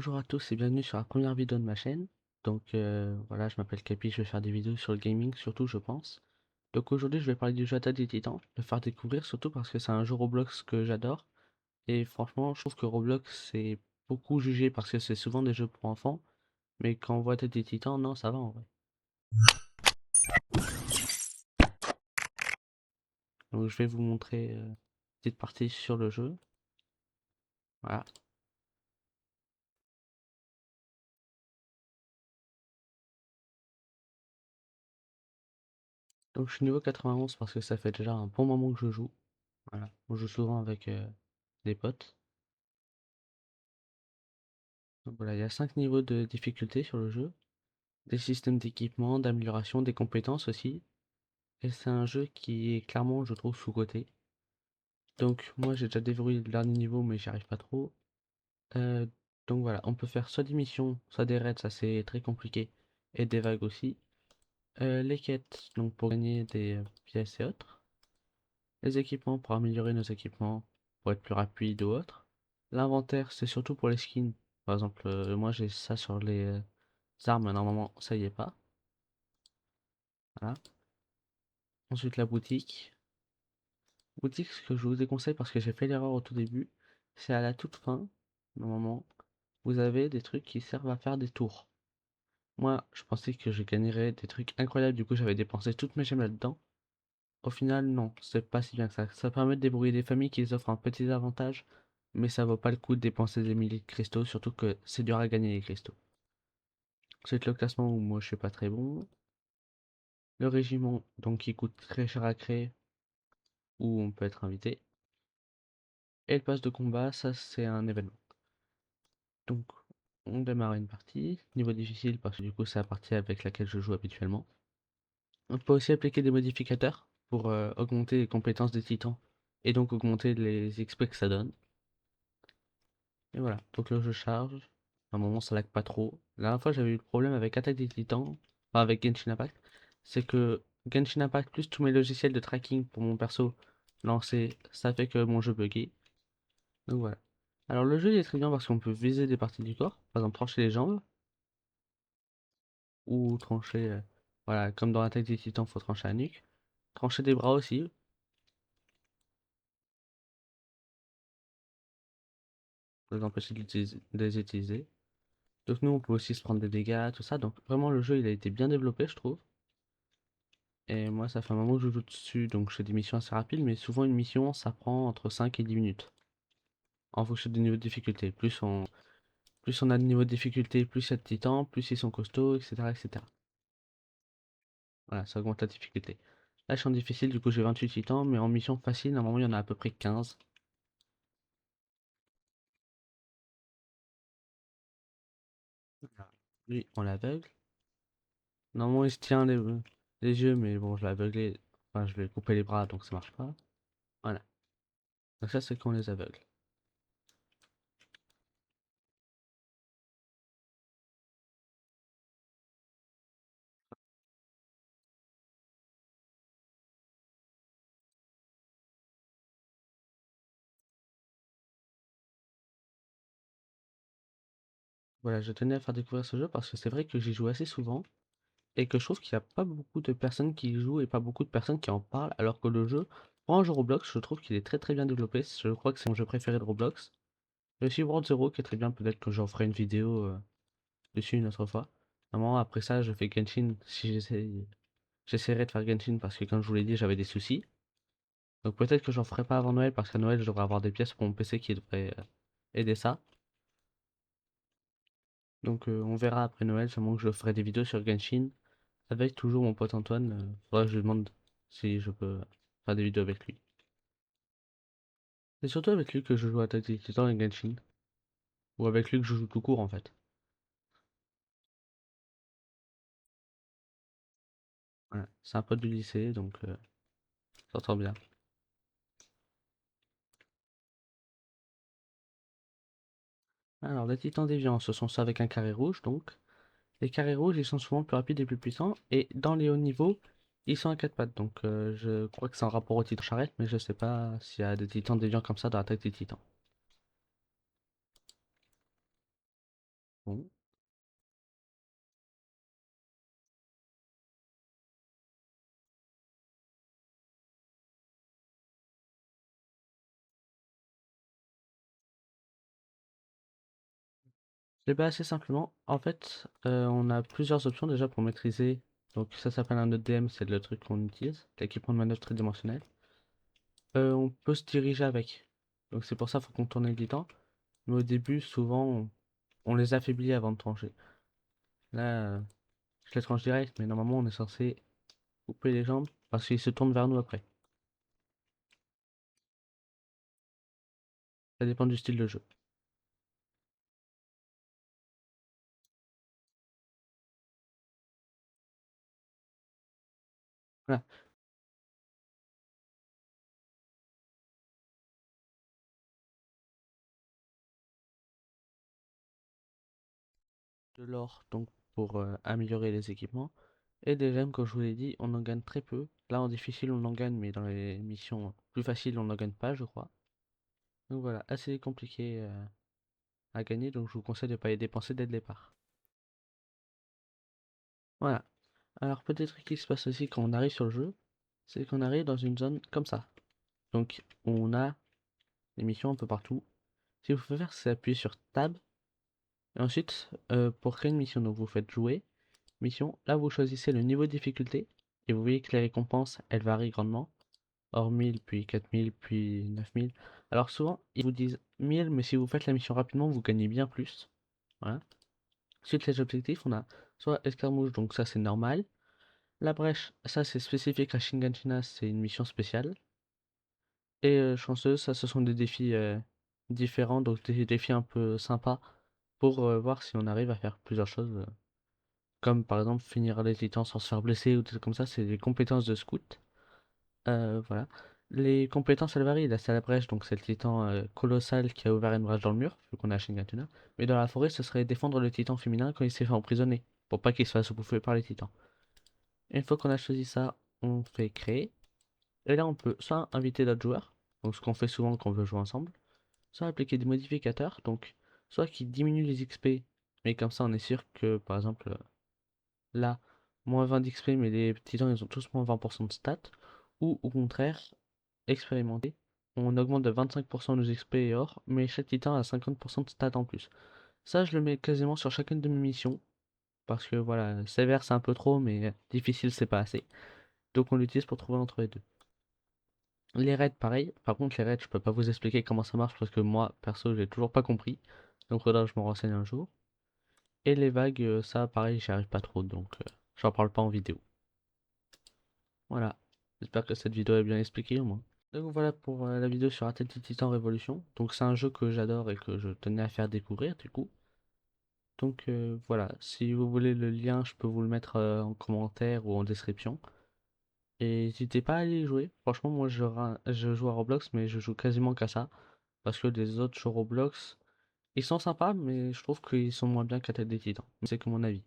Bonjour à tous et bienvenue sur la première vidéo de ma chaîne. Voilà, je m'appelle Capi, je vais faire des vidéos sur le gaming surtout je pense. Donc aujourd'hui je vais parler du jeu Attaque des Titans, le faire découvrir surtout parce que c'est un jeu Roblox que j'adore. Et franchement je trouve que Roblox c'est beaucoup jugé parce que c'est souvent des jeux pour enfants. Mais quand on voit Attaque des Titans, non ça va en vrai. Donc je vais vous montrer une petite partie sur le jeu. Voilà. Donc je suis niveau 91 parce que ça fait déjà un bon moment que je joue. Voilà. On joue souvent avec des potes. Donc voilà, il y a 5 niveaux de difficulté sur le jeu. Des systèmes d'équipement, d'amélioration, des compétences aussi. Et c'est un jeu qui est clairement, je trouve, sous-coté. Donc moi j'ai déjà déverrouillé le dernier niveau mais j'y arrive pas trop. Euh, donc voilà, on peut faire soit des missions, soit des raids, ça c'est très compliqué. Et des vagues aussi. Les quêtes, donc pour gagner des pièces et autres. Les équipements pour améliorer nos équipements, pour être plus rapide ou autre. L'inventaire c'est surtout pour les skins. Par exemple, moi j'ai ça sur les armes, normalement ça y est pas. Voilà. Ensuite la boutique. Boutique, ce que je vous déconseille parce que j'ai fait l'erreur au tout début, c'est à la toute fin, normalement, vous avez des trucs qui servent à faire des tours. Moi, je pensais que je gagnerais des trucs incroyables, du coup j'avais dépensé toutes mes gemmes là-dedans. Au final, non, c'est pas si bien que ça. Ça permet de débrouiller des familles qui offrent un petit avantage, mais ça vaut pas le coup de dépenser des milliers de cristaux, surtout que c'est dur à gagner les cristaux. C'est le classement où moi je suis pas très bon. Le régiment, donc qui coûte très cher à créer, où on peut être invité. Et le pass de combat, ça c'est un événement. Donc, on démarre une partie. Niveau difficile, parce que du coup, c'est la partie avec laquelle je joue habituellement. On peut aussi appliquer des modificateurs pour augmenter les compétences des titans et donc augmenter les XP que ça donne. Et voilà, donc là je charge. À un moment, ça lag pas trop. La dernière fois, j'avais eu le problème avec Attaque des Titans, enfin avec Genshin Impact. C'est que Genshin Impact plus tous mes logiciels de tracking pour mon perso lancé, ça fait que mon jeu buguait. Donc voilà. Alors le jeu il est très bien parce qu'on peut viser des parties du corps, par exemple trancher les jambes. Ou trancher, voilà, comme dans l'attaque des titans, faut trancher la nuque. Trancher des bras aussi, pour les empêcher de les utiliser. Donc nous, on peut aussi se prendre des dégâts, tout ça. Donc vraiment, le jeu, il a été bien développé, je trouve. Et moi, ça fait un moment que je joue dessus, donc je fais des missions assez rapides, mais souvent une mission, ça prend entre 5 et 10 minutes, en fonction du niveau de difficulté. Plus on a de niveau de difficulté, plus il y a de titans, plus ils sont costauds, etc., etc. Voilà, ça augmente la difficulté. Là, je suis en difficile, du coup j'ai 28 titans, mais en mission facile, normalement, il y en a à peu près 15. Voilà. Lui, on l'aveugle. Normalement, il se tient les yeux, mais bon, je l'ai aveuglé. Enfin, je vais couper les bras, donc ça marche pas. Voilà. Donc ça, c'est quand on les aveugle. Voilà, je tenais à faire découvrir ce jeu parce que c'est vrai que j'y joue assez souvent et que je trouve qu'il n'y a pas beaucoup de personnes qui y jouent et pas beaucoup de personnes qui en parlent, alors que le jeu, pour un jeu Roblox, je trouve qu'il est très très bien développé. Je crois que c'est mon jeu préféré de Roblox. Il y a aussi World Zero qui est très bien, peut-être que j'en ferai une vidéo dessus une autre fois. Normalement, après ça, je fais Genshin si j'essaierai de faire Genshin parce que comme je vous l'ai dit, j'avais des soucis. Donc peut-être que j'en ferai pas avant Noël parce qu'à Noël je devrais avoir des pièces pour mon PC qui devraient aider ça. Donc on verra après Noël, sûrement que je ferai des vidéos sur Genshin avec toujours mon pote Antoine. Faudra que je lui demande si je peux faire des vidéos avec lui. C'est surtout avec lui que je joue à Attack des Titans et Genshin. Ou avec lui que je joue tout court en fait. Voilà. C'est un pote du lycée donc ça s'entend bien. Alors les titans déviants, ce sont ceux avec un carré rouge donc. Les carrés rouges ils sont souvent plus rapides et plus puissants. Et dans les hauts niveaux, ils sont à 4 pattes, donc je crois que c'est en rapport au titan charrette, mais je sais pas s'il y a des titans déviants comme ça dans l'attaque des titans. Bon. Eh ben, assez simplement, en fait, on a plusieurs options déjà pour maîtriser. Donc ça s'appelle un EDM, c'est le truc qu'on utilise, l'équipement de manœuvre tridimensionnel. On peut se diriger avec. Donc c'est pour ça qu'il faut contourner le guidon. Mais au début, souvent, on les affaiblit avant de trancher. Là, je les tranche direct, mais normalement, on est censé couper les jambes parce qu'ils se tournent vers nous après. Ça dépend du style de jeu. Voilà. De l'or, donc pour améliorer les équipements. Et des gemmes, comme je vous l'ai dit, on en gagne très peu. Là, en difficile, on en gagne, mais dans les missions plus faciles, on n'en gagne pas, je crois. Donc voilà, assez compliqué à gagner, donc je vous conseille de ne pas y dépenser dès le départ. Voilà. Alors peut-être qu'il se passe aussi quand on arrive sur le jeu, c'est qu'on arrive dans une zone comme ça. Donc on a des missions un peu partout. Ce qu'il faut faire, c'est appuyer sur Tab. Et ensuite, pour créer une mission, donc vous faites jouer, mission. Là, vous choisissez le niveau de difficulté. Et vous voyez que les récompenses, elles varient grandement. Or 1000, puis 4000, puis 9000. Alors souvent, ils vous disent 1000, mais si vous faites la mission rapidement, vous gagnez bien plus. Voilà. Ensuite, les objectifs, on a soit escarmouche, donc ça c'est normal. La brèche, ça c'est spécifique à Shiganshina, c'est une mission spéciale. Et chanceuse, ça ce sont des défis différents, donc des défis un peu sympas pour voir si on arrive à faire plusieurs choses. Comme par exemple finir les titans sans se faire blesser ou des trucs comme ça, c'est des compétences de scout. Voilà. Les compétences elles varient, là c'est la brèche, donc c'est le titan colossal qui a ouvert une brèche dans le mur, vu qu'on a Shingatuna. Mais dans la forêt, ce serait défendre le titan féminin quand il s'est fait emprisonner, pour pas qu'il se fasse bouffer par les titans. Une fois qu'on a choisi ça, on fait créer. Et là, on peut soit inviter d'autres joueurs, donc ce qu'on fait souvent quand on veut jouer ensemble, soit appliquer des modificateurs, donc soit qui diminuent les XP, mais comme ça on est sûr que, par exemple, là, moins 20 d'XP, mais les titans ils ont tous moins 20% de stats, ou au contraire, expérimenter, on augmente de 25% nos XP et or, mais chaque titan a 50% de stats en plus. Ça, je le mets quasiment sur chacune de mes missions, parce que voilà, sévère c'est un peu trop, mais difficile c'est pas assez. Donc on l'utilise pour trouver entre les deux. Les raids, pareil. Par contre, les raids, je peux pas vous expliquer comment ça marche parce que moi, perso, j'ai toujours pas compris. Donc, faudra que je me renseigne un jour. Et les vagues, ça, pareil, j'y arrive pas trop. Donc, j'en parle pas en vidéo. Voilà. J'espère que cette vidéo est bien expliquée au moins. Donc, voilà pour la vidéo sur Atlantic Titan Revolution. Donc, c'est un jeu que j'adore et que je tenais à faire découvrir du coup. Donc, voilà. Si vous voulez le lien, je peux vous le mettre en commentaire ou en description. Et n'hésitez pas à aller y jouer. Franchement, moi, je joue à Roblox, mais je joue quasiment qu'à ça. Parce que les autres jeux Roblox, ils sont sympas, mais je trouve qu'ils sont moins bien qu'Attaque des Titans. C'est que mon avis.